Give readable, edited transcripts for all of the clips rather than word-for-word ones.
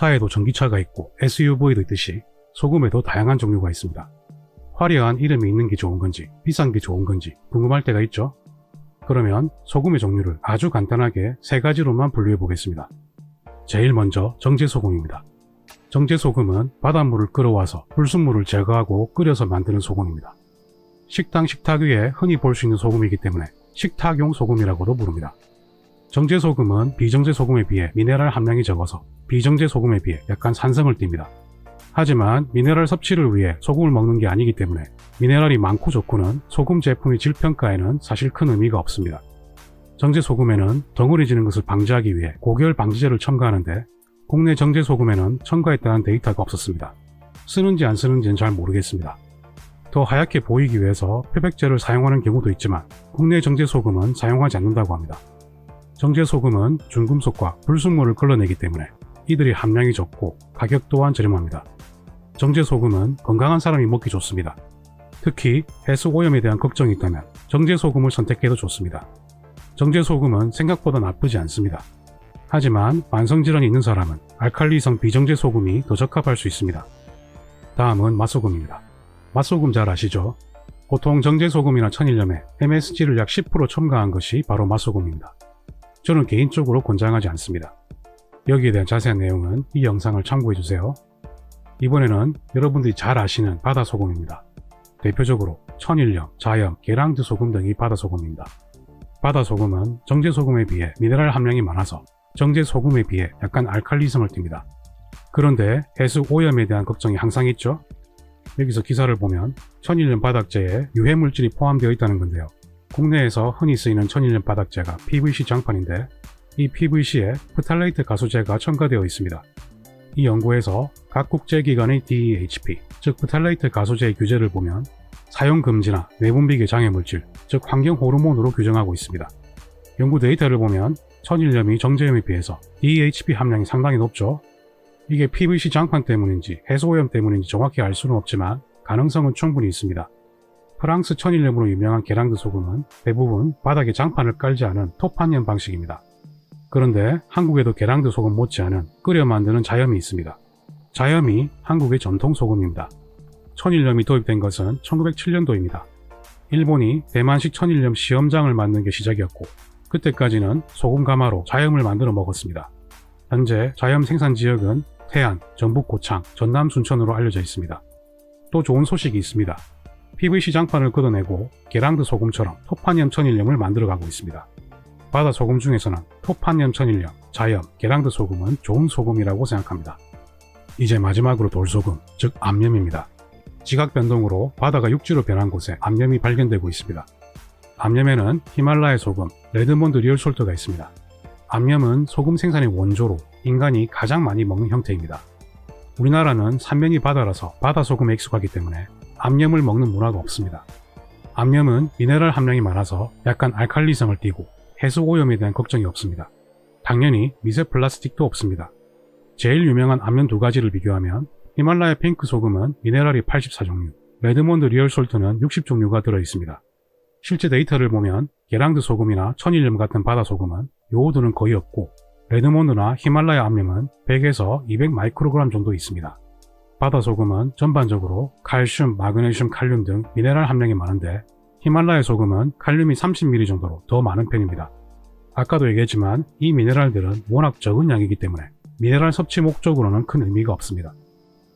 차에도 전기차가 있고 SUV도 있듯이 소금에도 다양한 종류가 있습니다. 화려한 이름이 있는 게 좋은 건지 비싼 게 좋은 건지 궁금할 때가 있죠? 그러면 소금의 종류를 아주 간단하게 세 가지로만 분류해 보겠습니다. 제일 먼저 정제소금입니다. 정제소금은 바닷물을 끌어와서 불순물을 제거하고 끓여서 만드는 소금입니다. 식탁 위에 흔히 볼 수 있는 소금이기 때문에 식탁용 소금이라고도 부릅니다. 정제소금은 비정제소금에 비해 미네랄 함량이 적어서 비정제소금에 비해 약간 산성을 띱니다. 하지만 미네랄 섭취를 위해 소금을 먹는 게 아니기 때문에 미네랄이 많고 좋고는 소금 제품의 질평가에는 사실 큰 의미가 없습니다. 정제소금에는 덩어리지는 것을 방지하기 위해 고결 방지제를 첨가하는데 국내 정제소금에는 첨가했다는 데이터가 없었습니다. 쓰는지 안 쓰는지는 잘 모르겠습니다. 더 하얗게 보이기 위해서 표백제를 사용하는 경우도 있지만 국내 정제소금은 사용하지 않는다고 합니다. 정제소금은 중금속과 불순물을 걸러내기 때문에 이들이 함량이 적고 가격 또한 저렴합니다. 정제소금은 건강한 사람이 먹기 좋습니다. 특히 해수오염에 대한 걱정이 있다면 정제소금을 선택해도 좋습니다. 정제소금은 생각보다 나쁘지 않습니다. 하지만 만성질환이 있는 사람은 알칼리성 비정제소금이 더 적합할 수 있습니다. 다음은 맛소금입니다. 맛소금 잘 아시죠? 보통 정제소금이나 천일염에 MSG를 약 10% 첨가한 것이 바로 맛소금입니다. 저는 개인적으로 권장하지 않습니다. 여기에 대한 자세한 내용은 이 영상을 참고해주세요. 이번에는 여러분들이 잘 아시는 바다소금입니다. 대표적으로 천일염, 자염, 계랑드 소금 등이 바다소금입니다. 바다소금은 정제소금에 비해 미네랄 함량이 많아서 정제소금에 비해 약간 알칼리성을 띱니다. 그런데 해수 오염에 대한 걱정이 항상 있죠? 여기서 기사를 보면 천일염 바닥재에 유해물질이 포함되어 있다는 건데요. 국내에서 흔히 쓰이는 천일염 바닥재가 PVC 장판인데 이 PVC에 프탈레이트 가수제가 첨가되어 있습니다. 이 연구에서 각 국제기관의 DEHP, 즉 프탈레이트 가수제의 규제를 보면 사용 금지나 내분비계 장애물질, 즉 환경 호르몬으로 규정하고 있습니다. 연구 데이터를 보면 천일염이 정제염에 비해서 DEHP 함량이 상당히 높죠. 이게 PVC 장판 때문인지 해수오염 때문인지 정확히 알 수는 없지만 가능성은 충분히 있습니다. 프랑스 천일염으로 유명한 게랑드 소금은 대부분 바닥에 장판을 깔지 않은 토판염 방식입니다. 그런데 한국에도 게랑드 소금 못지않은 끓여 만드는 자염이 있습니다. 자염이 한국의 전통 소금입니다. 천일염이 도입된 것은 1907년도입니다. 일본이 대만식 천일염 시험장을 만든 게 시작이었고 그때까지는 소금 가마로 자염을 만들어 먹었습니다. 현재 자염 생산 지역은 태안, 전북 고창, 전남 순천으로 알려져 있습니다. 또 좋은 소식이 있습니다. PVC 장판을 걷어내고 게랑드 소금처럼 토판염 천일염을 만들어가고 있습니다. 바다 소금 중에서는 토판염 천일염, 자염, 게랑드 소금은 좋은 소금이라고 생각합니다. 이제 마지막으로 돌소금, 즉 암염입니다. 지각 변동으로 바다가 육지로 변한 곳에 암염이 발견되고 있습니다. 암염에는 히말라야 소금, 레드몬드 리얼솔트가 있습니다. 암염은 소금 생산의 원조로 인간이 가장 많이 먹는 형태입니다. 우리나라는 삼면이 바다라서 바다 소금에 익숙하기 때문에 암염을 먹는 문화가 없습니다. 암염은 미네랄 함량이 많아서 약간 알칼리성을 띠고 해수 오염에 대한 걱정이 없습니다. 당연히 미세 플라스틱도 없습니다. 제일 유명한 암염 두 가지를 비교하면 히말라야 핑크 소금은 미네랄이 84종류, 레드몬드 리얼솔트는 60종류가 들어있습니다. 실제 데이터를 보면 게랑드 소금이나 천일염 같은 바다 소금은 요오드는 거의 없고 레드몬드나 히말라야 암염은 100에서 200 마이크로그램 정도 있습니다. 바다 소금은 전반적으로 칼슘, 마그네슘, 칼륨 등 미네랄 함량이 많은데 히말라야 소금은 칼륨이 30mg 정도로 더 많은 편입니다. 아까도 얘기했지만 이 미네랄들은 워낙 적은 양이기 때문에 미네랄 섭취 목적으로는 큰 의미가 없습니다.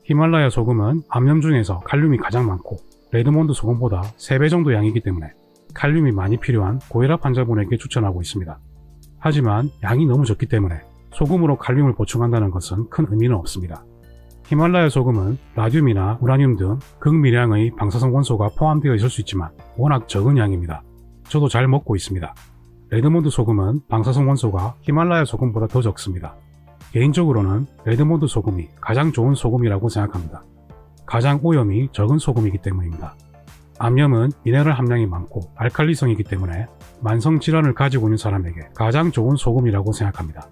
히말라야 소금은 암염 중에서 칼륨이 가장 많고 레드몬드 소금보다 3배 정도 양이기 때문에 칼륨이 많이 필요한 고혈압 환자분에게 추천하고 있습니다. 하지만 양이 너무 적기 때문에 소금으로 칼륨을 보충한다는 것은 큰 의미는 없습니다. 히말라야 소금은 라듐이나 우라늄 등 극미량의 방사성 원소가 포함되어 있을 수 있지만 워낙 적은 양입니다. 저도 잘 먹고 있습니다. 레드몬드 소금은 방사성 원소가 히말라야 소금보다 더 적습니다. 개인적으로는 레드몬드 소금이 가장 좋은 소금이라고 생각합니다. 가장 오염이 적은 소금이기 때문입니다. 암염은 미네랄 함량이 많고 알칼리성이기 때문에 만성 질환을 가지고 있는 사람에게 가장 좋은 소금이라고 생각합니다.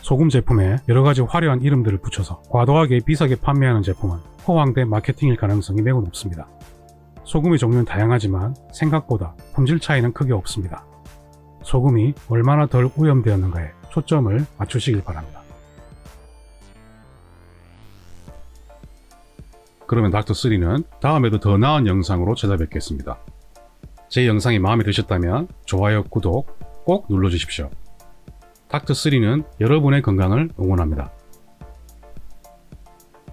소금 제품에 여러가지 화려한 이름들을 붙여서 과도하게 비싸게 판매하는 제품은 허황된 마케팅일 가능성이 매우 높습니다. 소금의 종류는 다양하지만 생각보다 품질 차이는 크게 없습니다. 소금이 얼마나 덜 오염되었는가에 초점을 맞추시길 바랍니다. 그러면 닥터3는 다음에도 더 나은 영상으로 찾아뵙겠습니다. 제 영상이 마음에 드셨다면 좋아요, 구독 꼭 눌러주십시오. 닥터3는 여러분의 건강을 응원합니다.